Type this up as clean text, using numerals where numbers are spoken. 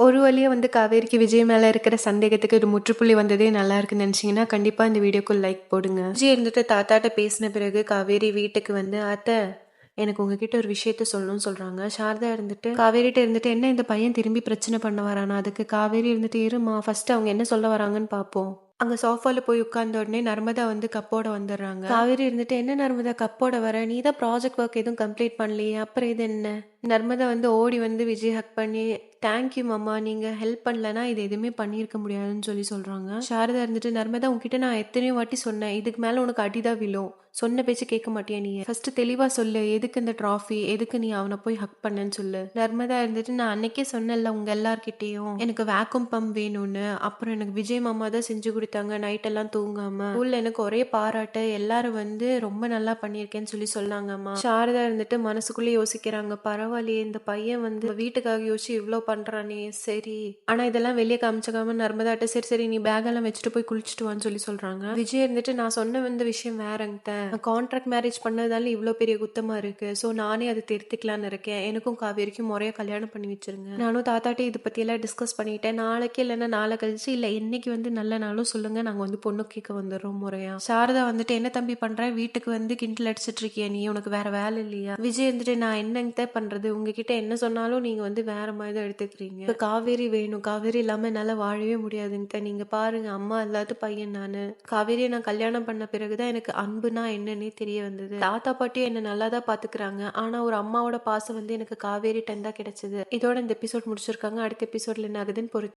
ஒரு வழியா காவேரிக்கு விஜய் மேல இருக்கிற சந்தேகத்துக்கு ஒரு முற்றுப்புள்ளி வந்ததே நல்லா இருக்குன்னு நினைச்சீங்கன்னா கண்டிப்பா இந்த வீடியோக்கு லைக் போடுங்க. விஜய் தாத்தாட்ட பேசின பிறகு காவேரி வீட்டுக்கு அத்தை எனக்கு உங்ககிட்ட ஒரு விஷயத்த சொல்லணும்னு சொல்றாங்க. சாரதா காவேரிட்ட என்ன இந்த பையன் திரும்பி பிரச்சனை பண்ண வரானா? அதுக்கு காவேரி இருமா ஃபர்ஸ்ட் அவங்க என்ன சொல்ல வராங்கன்னு பாப்போம். அங்க சோஃபால போய் உட்கார்ந்த உடனே நர்மதா கப்போட வந்துடுறாங்க. காவேரி என்ன நர்மதா கப்போட வர, நீ தான் ப்ராஜெக்ட் ஒர்க் எதுவும் கம்ப்ளீட் பண்ணலையே, அப்புறம் இது என்ன? நர்மதா ஓடி விஜய் ஹக் பண்ணி தேங்க்யூ மாமா, நீங்க ஹெல்ப் பண்ணலனா இது எதுவுமே பண்ணியிருக்க முடியாதுன்னு சொல்றாங்க. சாரதா நர்மதா உன்கிட்ட நான் எத்தனையோ வாட்டி சொன்னேன், இதுக்கு மேல உனக்கு அடிதான் விழும், சொன்ன பேச்சு கேட்க மாட்டியா நீ? ஃபர்ஸ்ட் தெளிவா சொல்லு, எதுக்கு இந்த டிராஃபி, எதுக்கு நீ அவனை போய் ஹக் பண்ணன்னு சொல்லு. நர்மதா நான் அன்னைக்கே சொன்னேன்ல உங்க எல்லார்கிட்டயும் எனக்கு வேக்கம் பம்ப் வேணும்னு, அப்புறம் எனக்கு விஜய் மாமா தான் செஞ்சு கொடுத்தாங்க நைட் எல்லாம் தூங்காம. ஊர்ல எனக்கு ஒரே பாராட்டு, எல்லாரும் ரொம்ப நல்லா பண்ணியிருக்கேன்னு சொன்னாங்கம்மா. சாரதா மனசுக்குள்ளே யோசிக்கிறாங்க, பரவாயில்லையே இந்த பையன் வீட்டுக்காக யோசிச்சு இவ்வளவு பண்றானே. சரி, ஆனா இதெல்லாம் வெளியே காமிச்சக்காம நர்மதாட்ட சரி நீ பேக் எல்லாம் வச்சுட்டு போய் குளிச்சுட்டு வான்னு சொல்றாங்க. விஜய் நான் சொன்ன விஷயம் வேறங்க, கான்ட்ராக்ட் மேரேஜ் பண்ணதால இவ்வளவு பெரிய குத்தமா இருக்கு. சோ நானே அதை திருத்திக்கலான்னு இருக்கேன், எனக்கும் காவேரிக்கும் முறையா கல்யாணம் பண்ணி வச்சிருங்க. நானும் தாத்தாட்டே இதை பத்தி எல்லாம் டிஸ்கஸ் பண்ணிட்டேன். நாளைக்கு இல்லைன்னா நாளை கழிச்சு இல்ல இன்னைக்கு நல்ல நாளும் சொல்லுங்க, நாங்க பொண்ணு கேட்க வந்துடுறோம் முறையா. சாரதா என்ன தம்பி பண்ற, வீட்டுக்கு கிண்டல் அடிச்சிட்டு இருக்கிய நீ, உனக்கு வேற வேலை இல்லையா? விஜய் நான் என்னங்க பண்றது, உங்ககிட்ட என்ன சொன்னாலும் நீங்க வேற மாதிரி தான் எடுத்துக்கிறீங்க. இப்ப காவேரி வேணும், காவேரி இல்லாம என்னால வாழவே முடியாதுங்க. நீங்க பாருங்க, அம்மா இல்லாத பையன் நானு. காவேரியை நான் கல்யாணம் பண்ண பிறகுதான் எனக்கு அன்புனா என்னன்னே தெரிய வந்தது. தாத்தா பாட்டியும் என்ன நல்லாதான் பாத்துக்கிறாங்க, ஆனா ஒரு அம்மாவோட பாசம் எனக்கு காவேரி டைம் தான் கிடைச்சது. இதோட இந்த எபிசோட் முடிச்சிருக்காங்க. அடுத்த எபிசோட்ல என்ன ஆகுதுன்னு பொறுத்து